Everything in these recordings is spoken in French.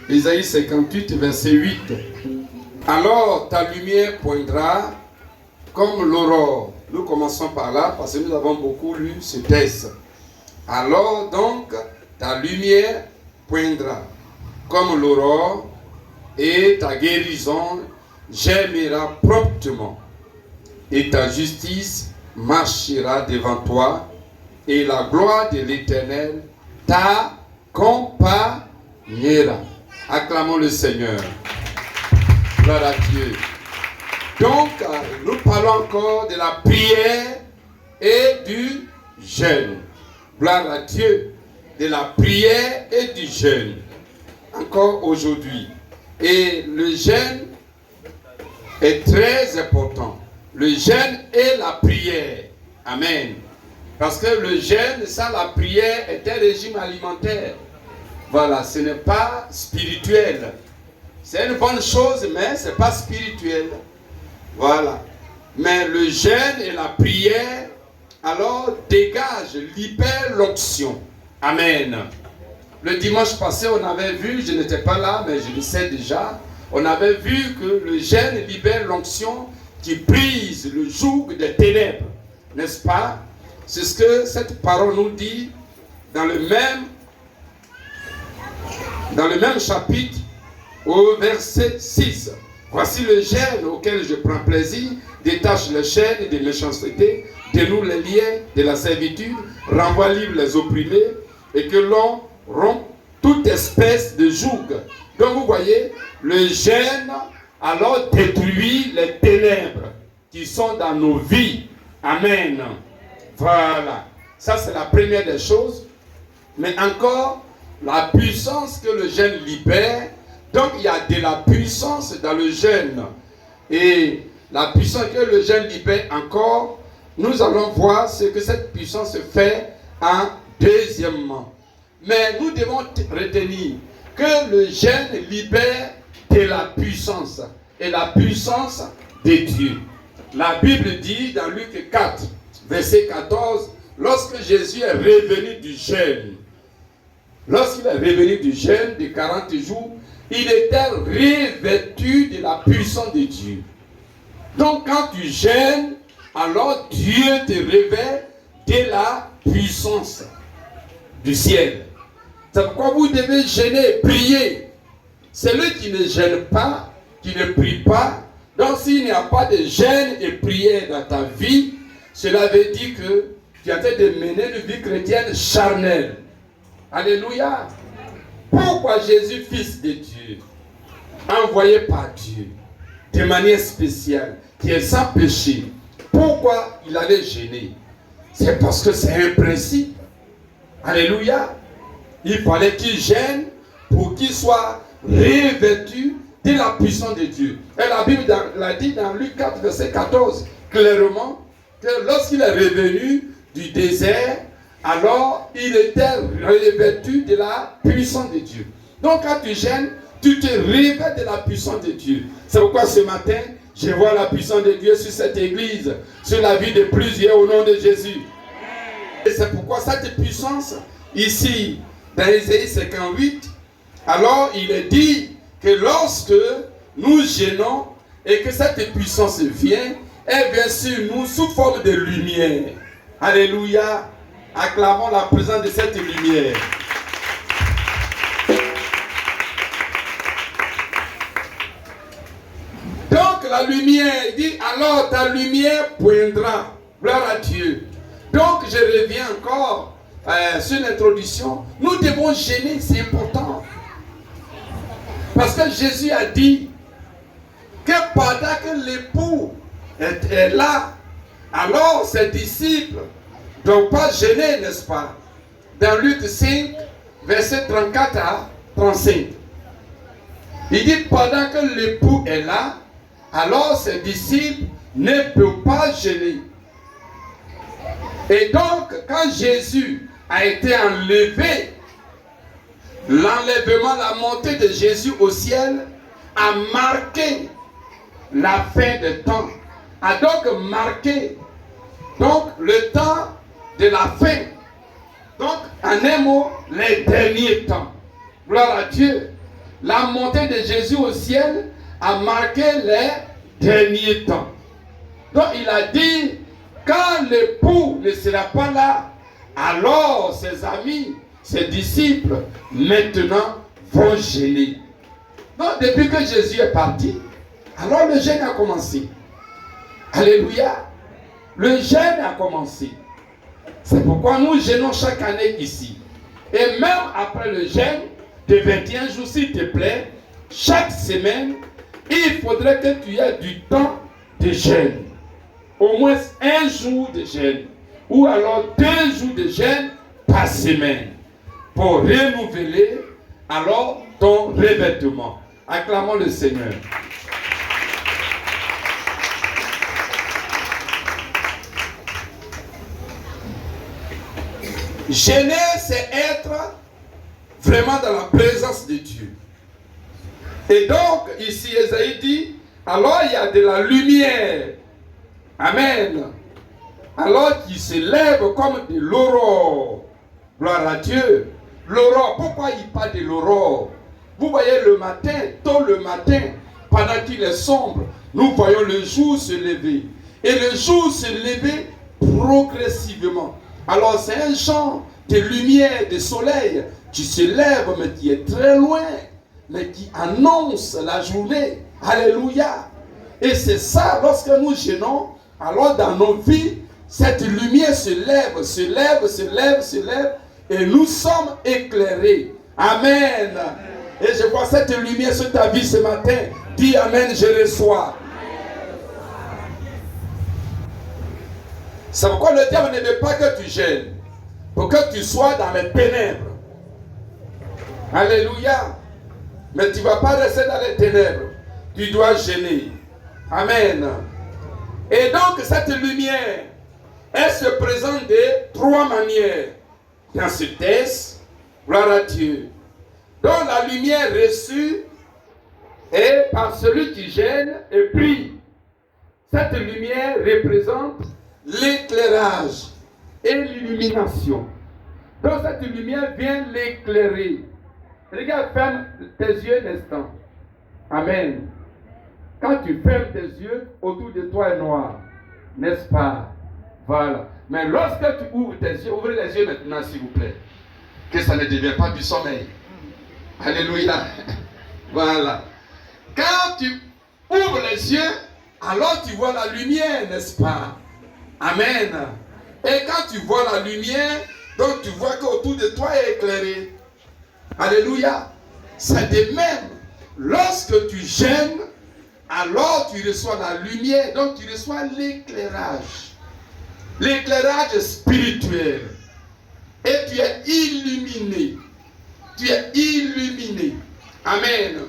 Isaïe 58, verset 8. Alors ta lumière poindra comme l'aurore. Nous commençons par là parce que nous avons beaucoup lu ce texte. Alors donc ta lumière poindra comme l'aurore et ta guérison germera promptement et ta justice marchera devant toi et la gloire de l'Éternel t'accompagnera. Acclamons le Seigneur. Gloire à Dieu. Donc, nous parlons encore de la prière et du jeûne. Gloire à Dieu. De la prière et du jeûne. Encore aujourd'hui. Et le jeûne est très important. Le jeûne et la prière. Amen. Parce que le jeûne sans la prière est un régime alimentaire. Voilà, ce n'est pas spirituel. C'est une bonne chose, mais ce n'est pas spirituel. Voilà. Mais le jeûne et la prière, alors, dégagent, libèrent l'onction. Amen. Le dimanche passé, on avait vu, je n'étais pas là, mais je le sais déjà, on avait vu que le jeûne libère l'onction qui brise le joug des ténèbres. N'est-ce pas? C'est ce que cette parole nous dit dans le même chapitre, au verset 6. Voici le jeûne auquel je prends plaisir, détache les chaînes des méchancetés, dénoue les liens de la servitude, renvoie libre les opprimés, et que l'on rompt toute espèce de joug. Donc vous voyez, le jeûne alors détruit les ténèbres qui sont dans nos vies. Amen. Voilà. Ça c'est la première des choses. Mais encore, la puissance que le jeûne libère. Donc il y a de la puissance dans le jeûne. Et la puissance que le jeûne libère encore, nous allons voir ce que cette puissance fait en deuxièmement. Mais nous devons retenir que le jeûne libère de la puissance. Et la puissance de Dieu. La Bible dit dans Luc 4, verset 14, lorsque Jésus est revenu du jeûne, lorsqu'il est revenu du jeûne de 40 jours, il était revêtu de la puissance de Dieu. Donc quand tu jeûnes, alors Dieu te revêt de la puissance du ciel. C'est pourquoi vous devez jeûner, prier. Celui qui ne jeûne pas, qui ne prie pas, donc s'il n'y a pas de jeûne et prière dans ta vie, cela veut dire que tu es en train de mener une vie chrétienne charnelle. Alléluia. Pourquoi Jésus, fils de Dieu, envoyé par Dieu, de manière spéciale, qui est sans péché, pourquoi il allait jeûner? C'est parce que c'est un principe. Alléluia. Il fallait qu'il jeûne pour qu'il soit revêtu de la puissance de Dieu. Et la Bible l'a dit dans Luc 4, verset 14, clairement, que lorsqu'il est revenu du désert, alors il était revêtu de la puissance de Dieu. Donc quand tu jeûnes, tu te revêts de la puissance de Dieu. C'est pourquoi ce matin, je vois la puissance de Dieu sur cette église, sur la vie de plusieurs au nom de Jésus. Et c'est pourquoi cette puissance, ici, dans Isaïe 58, alors il est dit que lorsque nous jeûnons et que cette puissance vient, elle vient sur nous sous forme de lumière. Alléluia. Acclamons la présence de cette lumière. Donc la lumière, il dit, alors ta lumière poindra. Gloire à Dieu. Donc je reviens encore sur l'introduction. Nous devons jeûner, c'est important. Parce que Jésus a dit que pendant que l'époux est là, alors ses disciples ne doivent pas jeûner, n'est-ce pas? Dans Luc 5, verset 34 à 35. Il dit pendant que l'époux est là, alors ses disciples ne peuvent pas jeûner. Et donc, quand Jésus a été enlevé, l'enlèvement, la montée de Jésus au ciel a marqué la fin des temps, a donc marqué le temps de la fin. Donc, en un mot, les derniers temps. Gloire à Dieu. la montée de Jésus au ciel a marqué les derniers temps. Donc il a dit, quand l'époux ne sera pas là, alors ses amis, ses disciples, maintenant vont gêner. Donc depuis que Jésus est parti, alors le jeûne a commencé. Alléluia. Le jeûne a commencé. C'est pourquoi nous jeûnons chaque année ici. Et même après le jeûne de 21 jours, s'il te plaît, chaque semaine, il faudrait que tu aies du temps de jeûne. Au moins un jour de jeûne. Ou alors 2 jours de jeûne par semaine. Pour renouveler alors ton revêtement. Acclamons le Seigneur. Jeûner, c'est être vraiment dans la présence de Dieu. Et donc, ici, Esaïe dit, alors il y a de la lumière. Amen. Alors qu'il se lève comme de l'aurore. Gloire à Dieu. L'aurore, pourquoi il parle de l'aurore? Vous voyez le matin, tôt le matin, pendant qu'il est sombre, nous voyons le jour se lever. Et le jour se lever progressivement. Alors c'est un genre de lumière, de soleil qui se lève, mais qui est très loin, mais qui annonce la journée. Alléluia. Et c'est ça, lorsque nous jeûnons, alors dans nos vies, cette lumière se lève, se lève, se lève, se lève, et nous sommes éclairés. Amen. Et je vois cette lumière sur ta vie ce matin. Dis Amen, je reçois. C'est pourquoi le diable ne veut pas que tu gênes. Pour que tu sois dans les ténèbres. Alléluia. Mais tu ne vas pas rester dans les ténèbres. Tu dois gêner. Amen. Et donc cette lumière, elle se présente de 3 manières. Dans ce texte, gloire à Dieu. Donc la lumière reçue est par celui qui gêne et prie. Cette lumière représente l'éclairage et l'illumination. Donc cette lumière vient l'éclairer. Regarde, ferme tes yeux un instant. Amen. Quand tu fermes tes yeux, autour de toi est noir. N'est-ce pas? Voilà. Mais lorsque tu ouvres tes yeux, ouvrez les yeux maintenant s'il vous plaît. Que ça ne devienne pas du sommeil. Alléluia. Voilà. Quand tu ouvres les yeux, alors tu vois la lumière, n'est-ce pas? Amen. Et quand tu vois la lumière, donc tu vois qu'autour de toi est éclairé. Alléluia. C'est de même. Lorsque tu gênes, alors tu reçois la lumière, donc tu reçois l'éclairage. L'éclairage spirituel. Et tu es illuminé. Tu es illuminé. Amen.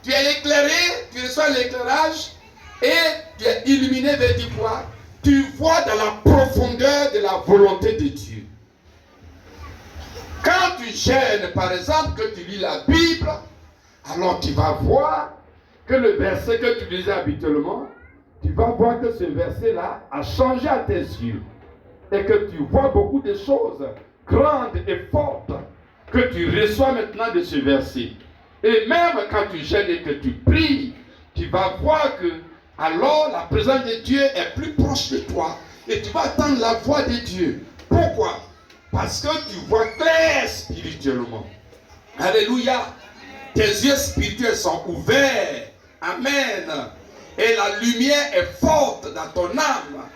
Tu es éclairé, tu reçois l'éclairage et tu es illuminé veut dire quoi? Tu vois dans la profondeur de la volonté de Dieu. Quand tu gênes, par exemple, que tu lis la Bible, alors tu vas voir que le verset que tu lisais habituellement, tu vas voir que ce verset-là a changé à tes yeux. Et que tu vois beaucoup de choses grandes et fortes que tu reçois maintenant de ce verset. Et même quand tu gênes et que tu pries, tu vas voir que alors la présence de Dieu est plus proche de toi. Et tu vas entendre la voix de Dieu. Pourquoi? Parce que tu vois clair spirituellement. Alléluia. Tes yeux spirituels sont ouverts. Amen. Et la lumière est forte dans ton âme.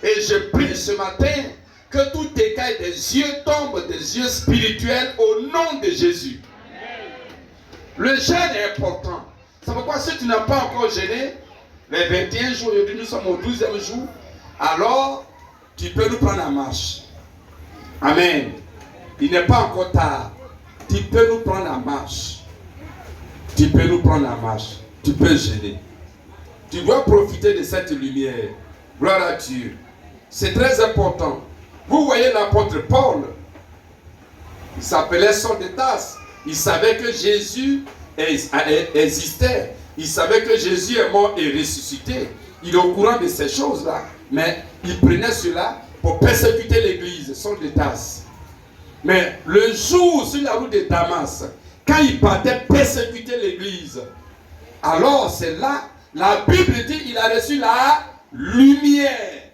Et je prie ce matin que tout écaille des yeux tombe des yeux spirituels au nom de Jésus. Le jeûne est important. C'est pourquoi si tu n'as pas encore jeûné, les 21 jours, aujourd'hui nous sommes au 12e jour, alors tu peux nous prendre en marche. Amen. Il n'est pas encore tard. Tu peux nous prendre en marche. Tu peux nous prendre en marche. Tu peux jeûner. Tu dois profiter de cette lumière. Gloire à Dieu. C'est très important. Vous voyez l'apôtre Paul. Il s'appelait Saul de Tarse. Il savait que Jésus existait. Il savait que Jésus est mort et ressuscité. Il est au courant de ces choses-là. Mais il prenait cela pour persécuter l'église, Saul de Tarse. Mais le jour sur la route de Damas, quand il partait persécuter gourmandise. Alors c'est là, la Bible dit, il a reçu la lumière.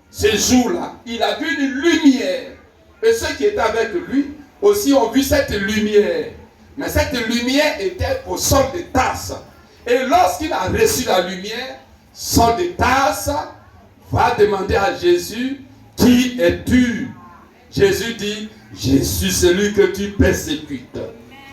Ce jour-là, il a vu une lumière. Et ceux qui étaient avec lui aussi ont vu cette lumière. Mais cette lumière était au sol de Tarse. Et lorsqu'il a reçu la lumière, Saul de Tarse va demander à Jésus, qui es-tu? Jésus dit, je suis celui que tu persécutes.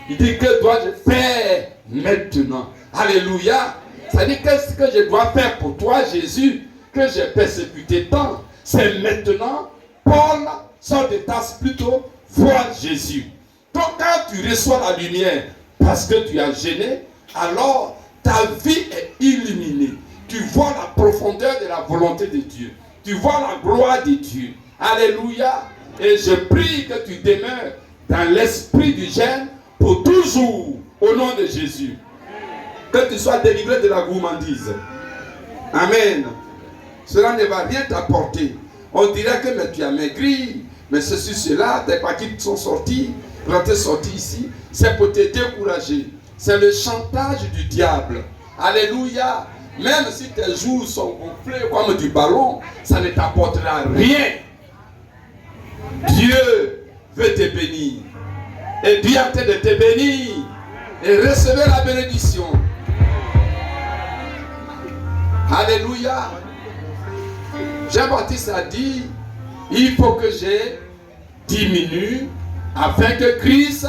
Il dit, que dois-je faire maintenant? Alléluia. Ça dit, qu'est-ce que je dois faire pour toi, Jésus, que j'ai persécuté tant? C'est maintenant, Paul, Saul de Tarse plutôt, voit Jésus. Donc quand tu reçois la lumière, parce que tu as gêné, alors ta vie est illuminée. Tu vois la profondeur de la volonté de Dieu. Tu vois la gloire de Dieu. Alléluia. Et je prie que tu demeures dans l'esprit du gêne pour toujours, au nom de Jésus. Que tu sois délivré de la gourmandise. Amen. Cela ne va rien t'apporter. On dirait que mais tu as maigri, mais ceci, cela, des paquets sont sortis, quand tu es sorti ici, c'est pour te décourager. C'est le chantage du diable. Alléluia. Même si tes joues sont gonflées comme du ballon, ça ne t'apportera rien. Dieu veut te bénir. Et Dieu a de te bénir. Et recevoir la bénédiction. Alléluia. Jean-Baptiste a dit, il faut que je diminue afin que Christ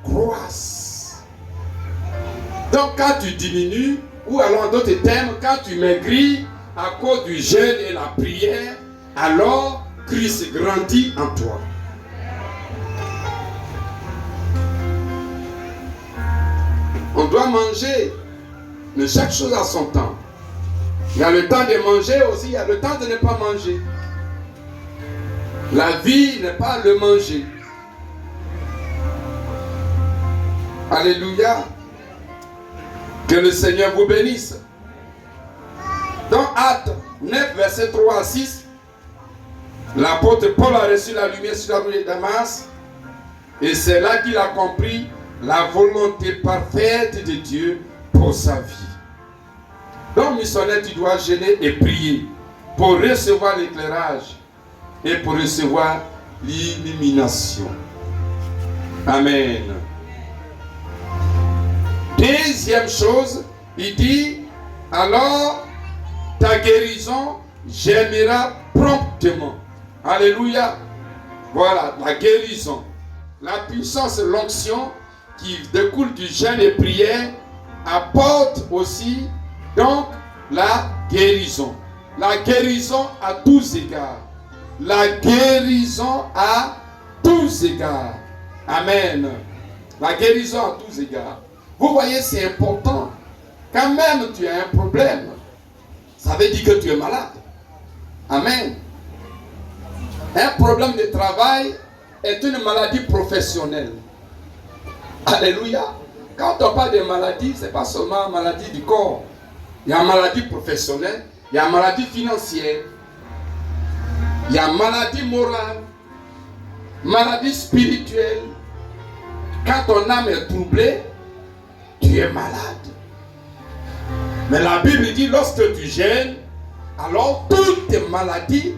croisse. Donc quand tu diminues, ou alors en d'autres termes, quand tu maigris à cause du jeûne et la prière, alors Christ grandit en toi. On doit manger, mais chaque chose a son temps. Il y a le temps de manger aussi, il y a le temps de ne pas manger. La vie n'est pas le manger. Alléluia. Que le Seigneur vous bénisse. Dans Actes 9, verset 3 à 6, l'apôtre Paul a reçu la lumière sur la rue de Damas. Et c'est là qu'il a compris la volonté parfaite de Dieu pour sa vie. Donc, missionnaire, tu dois jeûner et prier pour recevoir l'éclairage et pour recevoir l'illumination. Amen. Deuxième chose, il dit, alors ta guérison germera promptement. Alléluia. Voilà, la guérison. La puissance, l'onction qui découle du jeûne et prière apporte aussi donc la guérison. La guérison à tous égards. La guérison à tous égards. Amen. La guérison à tous égards. Vous voyez, c'est important. Quand même tu as un problème, ça veut dire que tu es malade. Amen. Un problème de travail est une maladie professionnelle. Alléluia. Quand on parle de maladie, ce n'est pas seulement maladie du corps. Il y a maladie professionnelle, il y a maladie financière, il y a maladie morale, maladie spirituelle. Quand ton âme est troublée, tu es malade. Mais la Bible dit, lorsque tu gênes, alors toutes tes maladies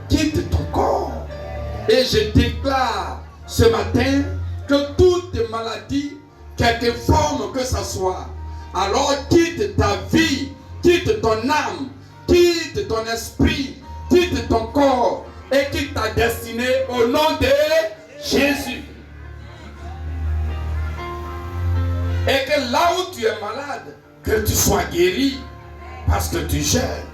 quittent ton corps. Et je déclare ce matin que toutes tes maladies, quelque forme que ce soit, alors quitte ta vie, quitte ton âme, quitte ton esprit, quitte ton corps et quitte ta destinée au nom de Jésus. Et que là où tu es malade, que tu sois guéri parce que tu gères.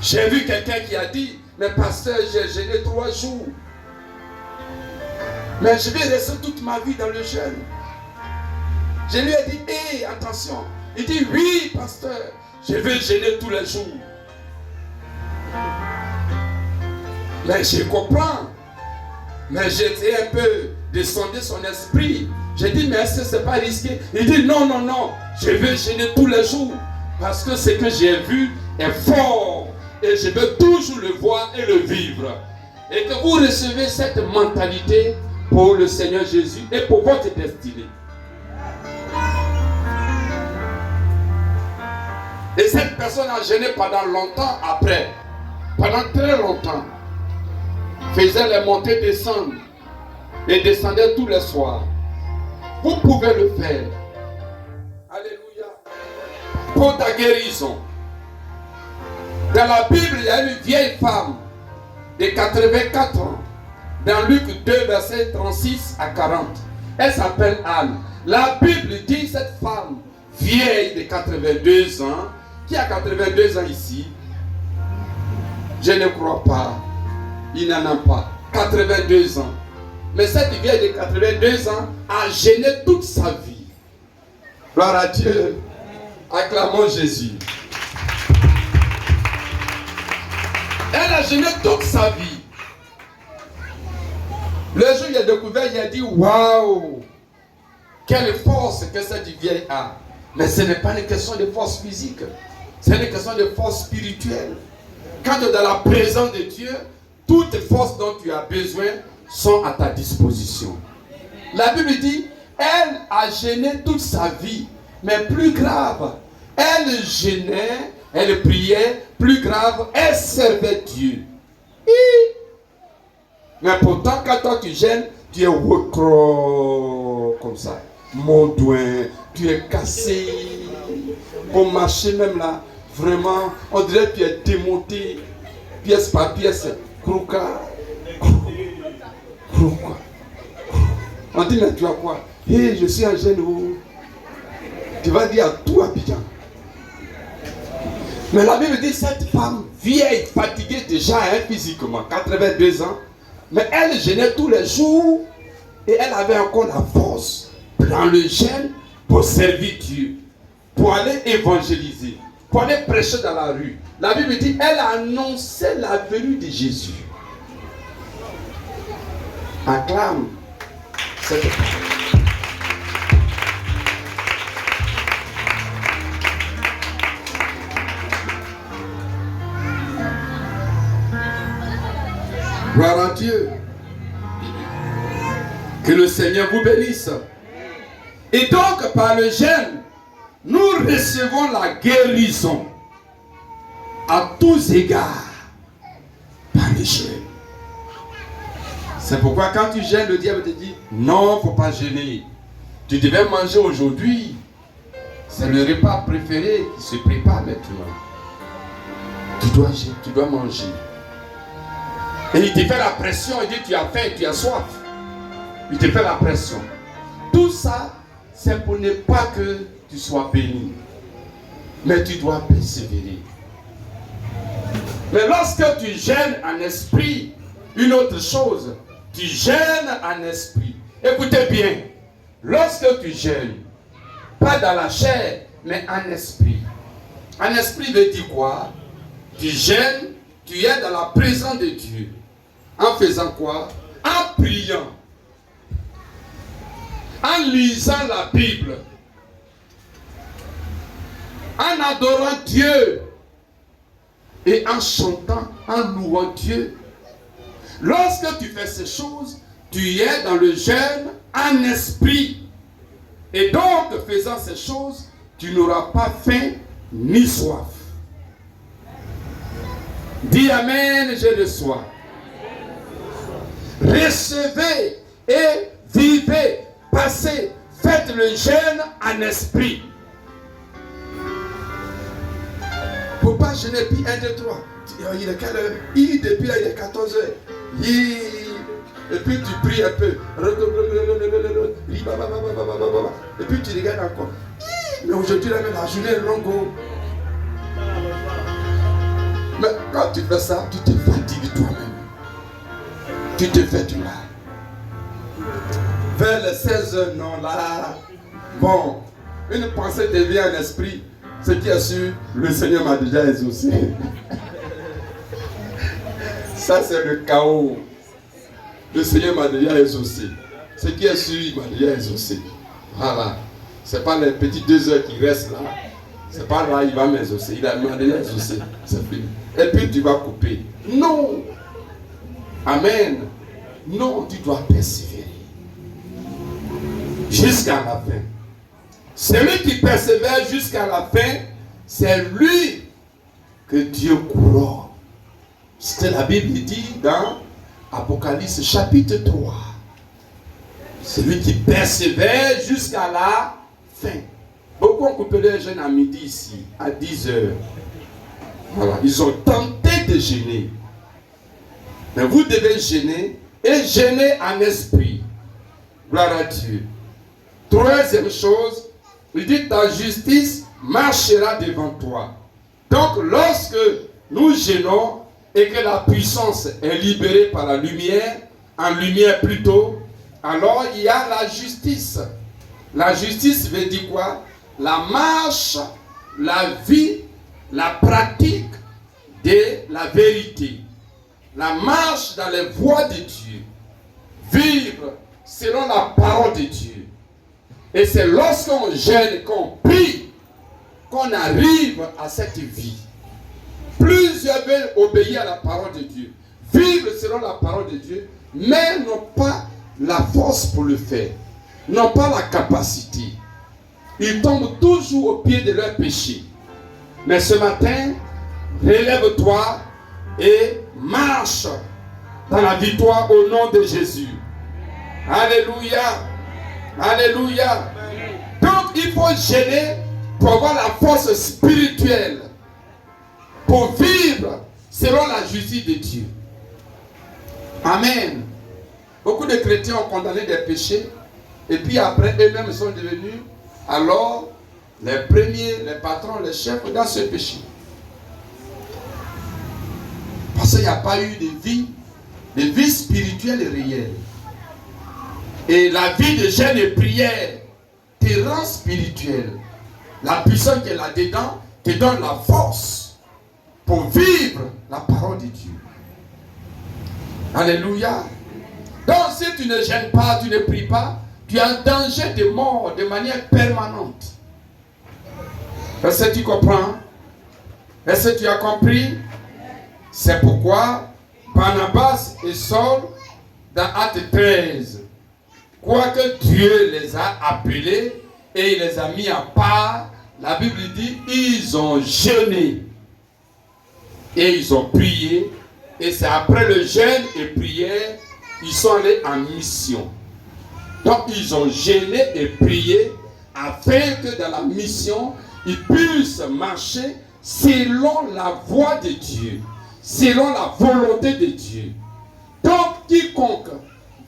J'ai vu quelqu'un qui a dit, mais pasteur, j'ai gêné 3 jours. Mais je vais rester toute ma vie dans le jeûne. Je lui ai dit, hé, attention. Il dit, oui, pasteur, je vais gêner tous les jours. Mais je comprends. Mais j'étais un peu descendu son esprit. J'ai dit, mais est-ce que ce n'est pas risqué? Il dit, non, non, non, je vais gêner tous les jours. Parce que ce que j'ai vu est fort. Et je veux toujours le voir et le vivre. Et que vous recevez cette mentalité pour le Seigneur Jésus et pour votre destinée. Et cette personne a jeûné pendant longtemps après. Pendant très longtemps. Faisait les montées descendre. Et descendait tous les soirs. Vous pouvez le faire. Alléluia. Pour ta guérison. Dans la Bible, il y a une vieille femme de 84 ans. Dans Luc 2, verset 36 à 40. Elle s'appelle Anne. La Bible dit cette femme vieille de 82 ans. Qui a 82 ans ici? Je ne crois pas. Il n'en a pas. 82 ans. Mais cette vieille de 82 ans a jeûné toute sa vie. Gloire à Dieu. Acclamons Jésus. Elle a jeûné toute sa vie. Le jour où il a découvert, il a dit waouh, quelle force que cette vieille a. Mais ce n'est pas une question de force physique, c'est une question de force spirituelle. Quand tu es dans la présence de Dieu, toutes les forces dont tu as besoin sont à ta disposition. La Bible dit, elle a jeûné toute sa vie, mais plus grave, elle jeûnait, elle priait, plus grave, elle servait Dieu. Mais pourtant, quand toi tu jeûnes, tu es recro comme ça. Mon doigt, tu es cassé. Pour marcher même là, vraiment, on dirait que tu es démonté, pièce par pièce, crouca. On dit, mais tu as quoi? Hé, je suis en jeûne. Tu vas dire à tout Abidjan. Mais la Bible dit, cette femme vieille, fatiguée déjà physiquement, 82 ans, mais elle jeûnait tous les jours et elle avait encore la force dans le jeûne pour servir Dieu, pour aller évangéliser, pour aller prêcher dans la rue. La Bible dit, elle a annoncé la venue de Jésus. Acclame cette femme. Gloire à Dieu. Que le Seigneur vous bénisse. Et donc, par le jeûne, nous recevons la guérison à tous égards par le jeûne. C'est pourquoi quand tu jeûnes, le diable te dit, non, il ne faut pas jeûner. Tu devais manger aujourd'hui. C'est le repas préféré qui se prépare maintenant. Tu dois manger. Et il te fait la pression, il dit tu as faim, tu as soif. Il te fait la pression. Tout ça, c'est pour ne pas que tu sois béni. Mais tu dois persévérer. Mais lorsque tu jeûnes en esprit, une autre chose, tu jeûnes en esprit. Écoutez bien, lorsque tu jeûnes, pas dans la chair, mais en esprit. En esprit veut dire quoi? Tu jeûnes, tu es dans la présence de Dieu. En faisant quoi? En priant. En lisant la Bible. En adorant Dieu. Et en chantant, en louant Dieu. Lorsque tu fais ces choses, tu es dans le jeûne en esprit. Et donc, faisant ces choses, tu n'auras pas faim ni soif. Dis Amen, j'ai le soif. Recevez et vivez, passez, faites le jeûne en esprit. Pour pas jeûner, puis 1, 2, 3. Il est quelle heure? Depuis là, il est 14 heures. Et puis tu pries un peu. Et puis tu regardes encore. Mais aujourd'hui, la journée est longue. Mais quand tu fais ça, tu te fatigues toi-même. Tu te fais du mal. Vers les 16 heures, non, là. Bon, une pensée te vient en esprit. Ce qui est sûr, le Seigneur m'a déjà exaucé. Ça, c'est le chaos. Le Seigneur m'a déjà exaucé. Ce qui est sûr, il m'a déjà exaucé. Voilà. Ce n'est pas les petites 2 heures qui restent là. Ce n'est pas là, il va m'exaucer. Il m'a déjà exaucé. C'est fini. Et puis tu vas couper. Non. Amen. Non, tu dois persévérer. Jusqu'à la fin. Celui qui persévère jusqu'à la fin, c'est lui que Dieu couronne. Ce que la Bible dit dans Apocalypse chapitre 3. Celui qui persévère jusqu'à la fin. Beaucoup ont coupé les jeunes à midi ici, à 10 heures. Voilà, ils ont tenté de gêner. Mais vous devez gêner et gêner en esprit. Gloire à Dieu. Troisième chose, il dit ta justice marchera devant toi. Donc lorsque nous gênons et que la puissance est libérée par la lumière, en lumière plutôt, alors il y a la justice. La justice veut dire quoi? La marche, la vie, la pratique de la vérité. La marche dans les voies de Dieu. Vivre selon la parole de Dieu. Et c'est lorsqu'on gêne, qu'on prie, qu'on arrive à cette vie. Plusieurs veulent obéir à la parole de Dieu. Vivre selon la parole de Dieu, mais n'ont pas la force pour le faire. N'ont pas la capacité. Ils tombent toujours au pied de leur péché. Mais ce matin, relève-toi et marche dans la victoire au nom de Jésus. Alléluia. Alléluia. Donc il faut gêner pour avoir la force spirituelle. Pour vivre selon la justice de Dieu. Amen. Beaucoup de chrétiens ont condamné des péchés. Et puis après, eux-mêmes sont devenus alors les premiers, les patrons, les chefs dans ce péché. Parce qu'il n'y a pas eu de vie spirituelle et réelle. Et la vie de jeûne et prière te rend spirituel. La puissance qui est là-dedans te donne la force pour vivre la parole de Dieu. Alléluia. Donc si tu ne gênes pas, tu ne pries pas, tu es en danger de mort de manière permanente. Est-ce que tu comprends? Est-ce que tu as compris? C'est pourquoi Barnabas et Saul, dans Actes 13, quoique Dieu les a appelés et il les a mis à part, la Bible dit, ils ont jeûné et ils ont prié. Et c'est après le jeûne et prière, ils sont allés en mission. Donc ils ont jeûné et prié afin que dans la mission, ils puissent marcher selon la voie de Dieu, selon la volonté de Dieu. Donc quiconque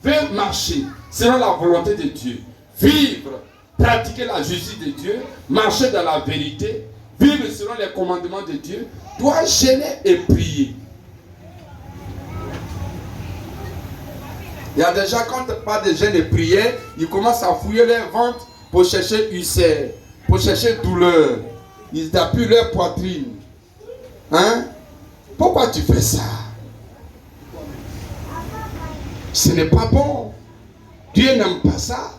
veut marcher selon la volonté de Dieu, vivre, pratiquer la justice de Dieu, marcher dans la vérité, vivre selon les commandements de Dieu, doit jeûner et prier. Il y a des gens, quand on parle de jeûne et prière, ils commencent à fouiller leur ventre pour chercher ulcère, pour chercher douleur. Ils appuient leur poitrine. Hein? Pourquoi tu fais ça? Ce n'est pas bon. Dieu n'aime pas ça.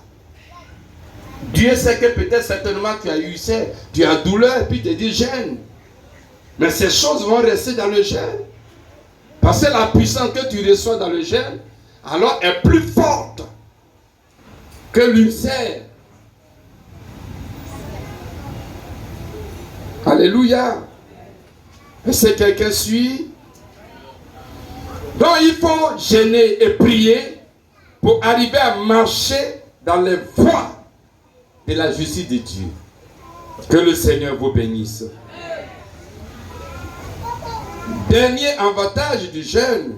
Dieu sait que peut-être certainement tu as ulcère, tu as douleur, et puis tu te dis jeûne. Mais ces choses vont rester dans le jeûne. Parce que la puissance que tu reçois dans le jeûne, alors est plus forte que l'ulcère. Alléluia. Est-ce que quelqu'un suit? Donc il faut jeûner et prier pour arriver à marcher dans les voies de la justice de Dieu. Que le Seigneur vous bénisse. Dernier avantage du jeûne,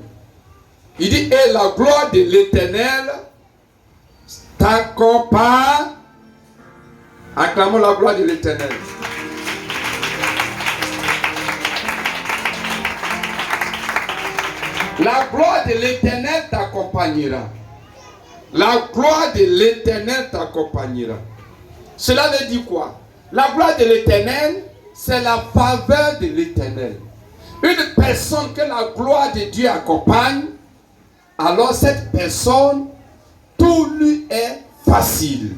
il dit, et la gloire de l'Éternel t'accompagne. Acclamons la gloire de l'Éternel. La gloire de l'Éternel t'accompagnera. La gloire de l'Éternel t'accompagnera. Cela veut dire quoi? La gloire de l'Éternel, c'est la faveur de l'Éternel. Une personne que la gloire de Dieu accompagne, alors cette personne, tout lui est facile.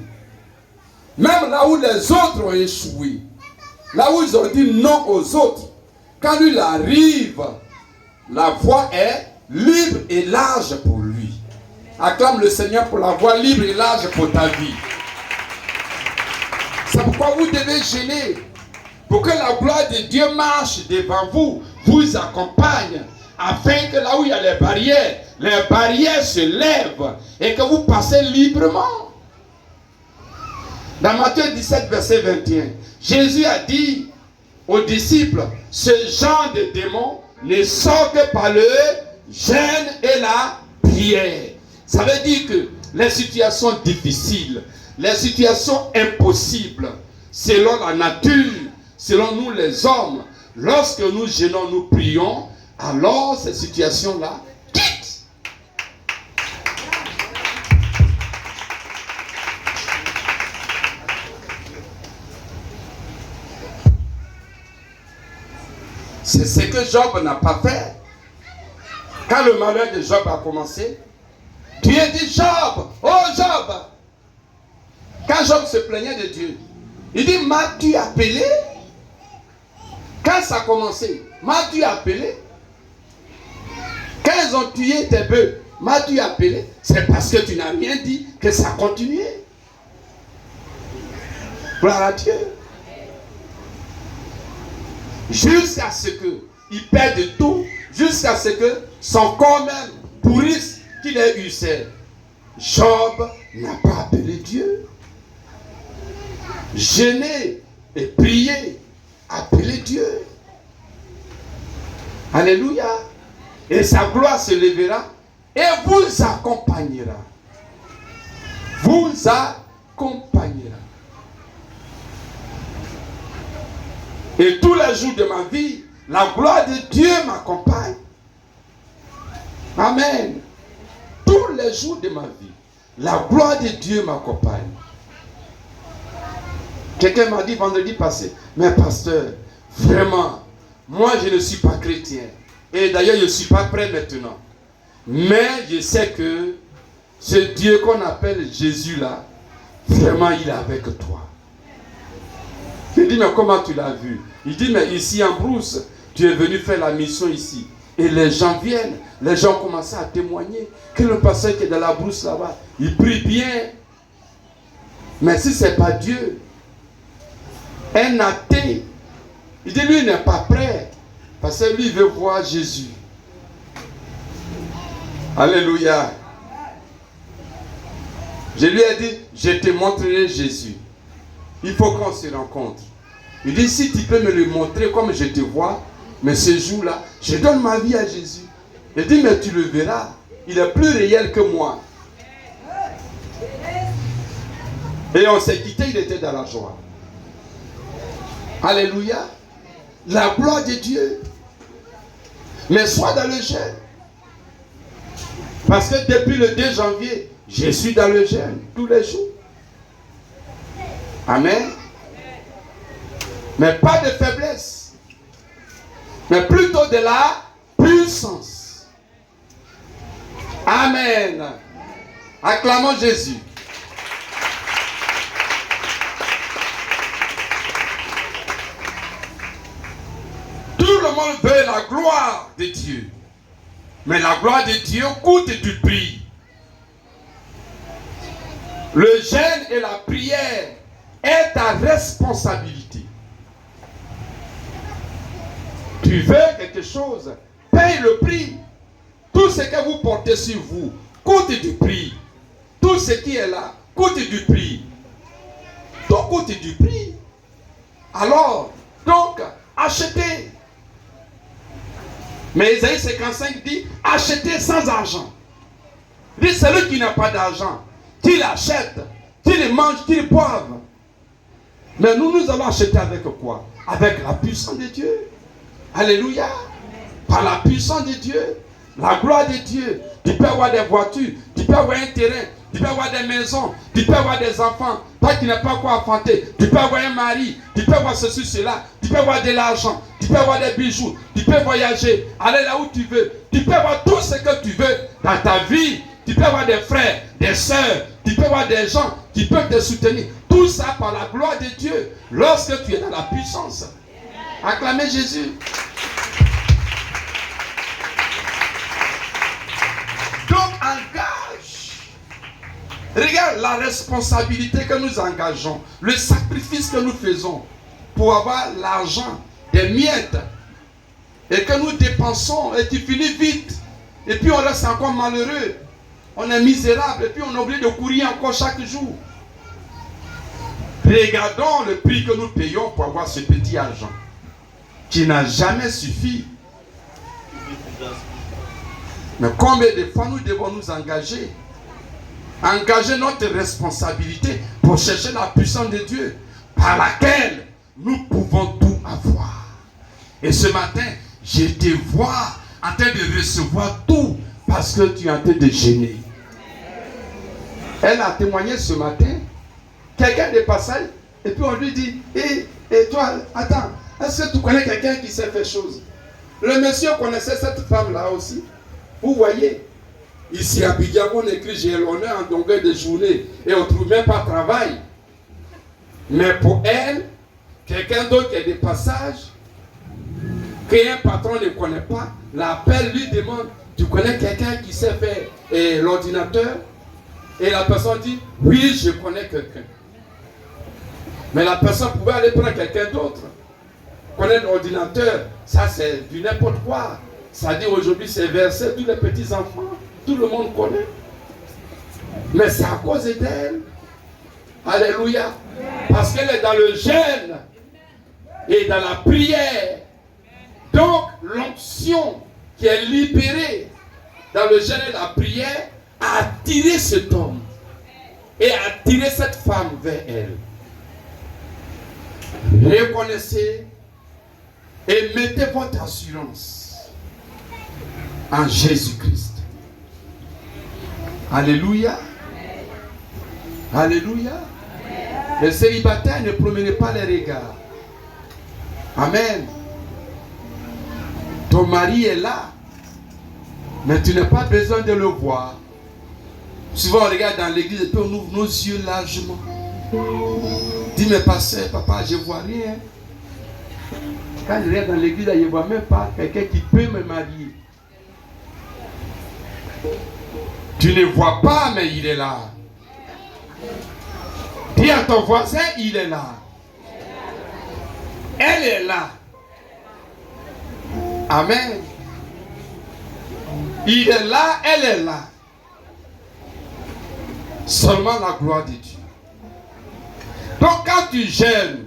Même là où les autres ont échoué, là où ils ont dit non aux autres, quand lui arrive, la voie est libre et large pour lui. Acclame le Seigneur pour la voie libre et large pour ta vie. C'est pourquoi vous devez gêner. Pour que la gloire de Dieu marche devant vous, vous accompagne, afin que là où il y a les barrières se lèvent et que vous passez librement. Dans Matthieu 17, verset 21, Jésus a dit aux disciples, ce genre de démons ne sort que par le jeûne et la prière. Ça veut dire que les situations difficiles, les situations impossibles, selon la nature, selon nous les hommes, lorsque nous jeûnons, nous prions, alors ces situations-là quittent. C'est ce que Job n'a pas fait. Quand le malheur de Job a commencé, Dieu dit Job, oh Job. Quand Job se plaignait de Dieu, il dit, m'as-tu appelé? Quand ça a commencé, m'as-tu appelé? Quand ils ont tué tes bœufs, m'as-tu appelé? C'est parce que tu n'as rien dit que ça a continué. Gloire à Dieu. Jusqu'à ce qu'il perde tout, jusqu'à ce que son corps même pourrisse, qu'il ait ulcère. Job n'a pas appelé Dieu. Jeûner et prier, appeler Dieu. Alléluia. Et sa gloire se lèvera et vous accompagnera. Vous accompagnera. Et tous les jours de ma vie, la gloire de Dieu m'accompagne. Amen. Tous les jours de ma vie, la gloire de Dieu m'accompagne. Quelqu'un m'a dit vendredi passé, mais pasteur, vraiment, moi je ne suis pas chrétien. Et d'ailleurs, je ne suis pas prêt maintenant. Mais je sais que ce Dieu qu'on appelle Jésus là, vraiment il est avec toi. Je dis, mais comment tu l'as vu? Il dit, mais ici en Brousse, tu es venu faire la mission ici. Et les gens viennent, les gens commencent à témoigner que le pasteur qui est dans la Brousse là-bas, il prie bien. Mais si ce n'est pas Dieu, un athée, il dit, lui il n'est pas prêt. Parce que lui il veut voir Jésus. Alléluia. Je lui ai dit, je te montrerai Jésus. Il faut qu'on se rencontre. Il dit, si tu peux me le montrer comme je te vois, mais ce jour-là, je donne ma vie à Jésus. Il dit, mais tu le verras. Il est plus réel que moi. Et on s'est quitté, il était dans la joie. Alléluia. La gloire de Dieu. Mais sois dans le jeûne. Parce que depuis le 2 janvier, je suis dans le jeûne tous les jours. Amen. Mais pas de faiblesse. Mais plutôt de la puissance. Amen. Acclamons Jésus. Tout le monde veut la gloire de Dieu. Mais la gloire de Dieu coûte du prix. Le jeûne et la prière est ta responsabilité. Tu veux quelque chose, paye le prix. Tout ce que vous portez sur vous coûte du prix. Tout ce qui est là coûte du prix. Tout coûte du prix. Alors, donc, achetez. Mais Isaïe 55 dit, achetez sans argent. Il dit, celui qui n'a pas d'argent, qu'il achète, qu'il mange, qu'il boive. Mais nous allons acheter avec quoi? Avec la puissance de Dieu. Alléluia. Par la puissance de Dieu, la gloire de Dieu. Tu peux avoir des voitures, tu peux avoir un terrain, tu peux avoir des maisons, tu peux avoir des enfants. Toi qui n'as pas quoi enfanter, tu peux avoir un mari, tu peux avoir ceci, cela, tu peux avoir de l'argent, tu peux avoir des bijoux, tu peux voyager, aller là où tu veux, tu peux avoir tout ce que tu veux dans ta vie. Tu peux avoir des frères, des sœurs, tu peux avoir des gens qui peuvent te soutenir. Tout ça par la gloire de Dieu, lorsque tu es dans la puissance. Acclamez Jésus. Donc engage Regarde la responsabilité que nous engageons, le sacrifice que nous faisons pour avoir l'argent, des miettes, et que nous dépensons et qui finit vite. Et puis on reste encore malheureux. On est misérable et puis on oublie de courir encore chaque jour. Regardons le prix que nous payons pour avoir ce petit argent qui n'a jamais suffi. Mais combien de fois nous devons nous engager? Engager notre responsabilité pour chercher la puissance de Dieu par laquelle nous pouvons tout avoir. Et ce matin, je te vois en train de recevoir tout parce que tu es en train de gêner. Elle a témoigné ce matin. Quelqu'un de passage, et puis on lui dit, et toi, attends, est-ce que tu connais quelqu'un qui sait faire chose? Le monsieur connaissait cette femme-là aussi. Vous voyez, ici à Bidjan, on écrit j'ai l'honneur en longueur de journée et on ne trouve même pas de travail. Mais pour elle, quelqu'un d'autre qui a des passages, qu'un patron ne connaît pas, l'appelle, lui demande, tu connais quelqu'un qui sait faire l'ordinateur? Et la personne dit, oui, je connais quelqu'un. Mais la personne pouvait aller prendre quelqu'un d'autre. Connaître l'ordinateur, ça c'est du n'importe quoi. Ça dit aujourd'hui c'est versé, tous les petits enfants, tout le monde connaît. Mais c'est à cause d'elle. Alléluia. Parce qu'elle est dans le jeûne et dans la prière. Donc l'onction qui est libérée dans le jeûne et la prière a attiré cet homme et a attiré cette femme vers elle. Reconnaissez et mettez votre assurance en Jésus-Christ. Alléluia. Alléluia. Les célibataires ne promenez pas les regards. Amen. Ton mari est là, mais tu n'as pas besoin de le voir. Souvent on regarde dans l'église et puis on ouvre nos yeux largement. Dis mais pasteur, papa, je ne vois rien. Quand je regarde dans l'église, je ne vois même pas quelqu'un qui peut me marier. Tu ne vois pas, mais il est là. Dis à ton voisin, il est là. Elle est là. Amen. Il est là, elle est là. Seulement la gloire de Dieu. Donc quand tu jeûnes,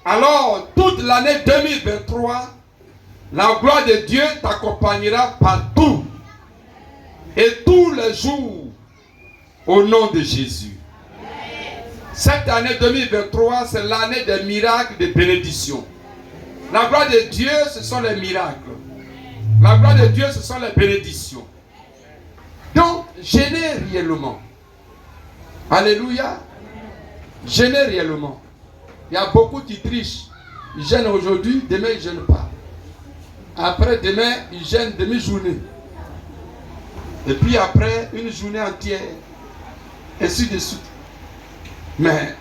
alors toute l'année 2023, la gloire de Dieu t'accompagnera partout et tous les jours au nom de Jésus. Cette année 2023, c'est l'année des miracles, des bénédictions. La gloire de Dieu, ce sont les miracles. La gloire de Dieu, ce sont les bénédictions. Donc, jeûnez réellement. Alléluia. Jeûnez réellement. Il y a beaucoup qui trichent. Ils jeûnent aujourd'hui, demain ils ne jeûnent pas. Après, demain, ils jeûnent demi-journée. Et puis après, une journée entière. Et ainsi de suite. Mais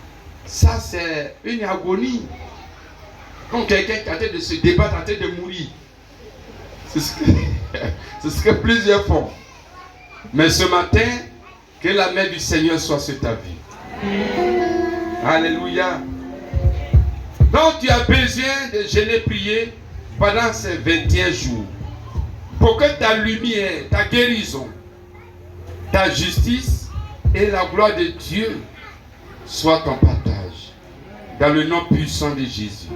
ça, c'est une agonie. Comme quelqu'un qui est en train de se débattre, en train de mourir. C'est ce que plusieurs font. Mais ce matin, que la main du Seigneur soit sur ta vie. Alléluia. Donc tu as besoin de jeûner, prier pendant ces 21 jours. Pour que ta lumière, ta guérison, ta justice et la gloire de Dieu soient ton partage. Dans le nom puissant de Jésus.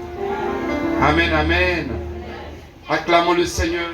Amen, amen. Acclamons le Seigneur.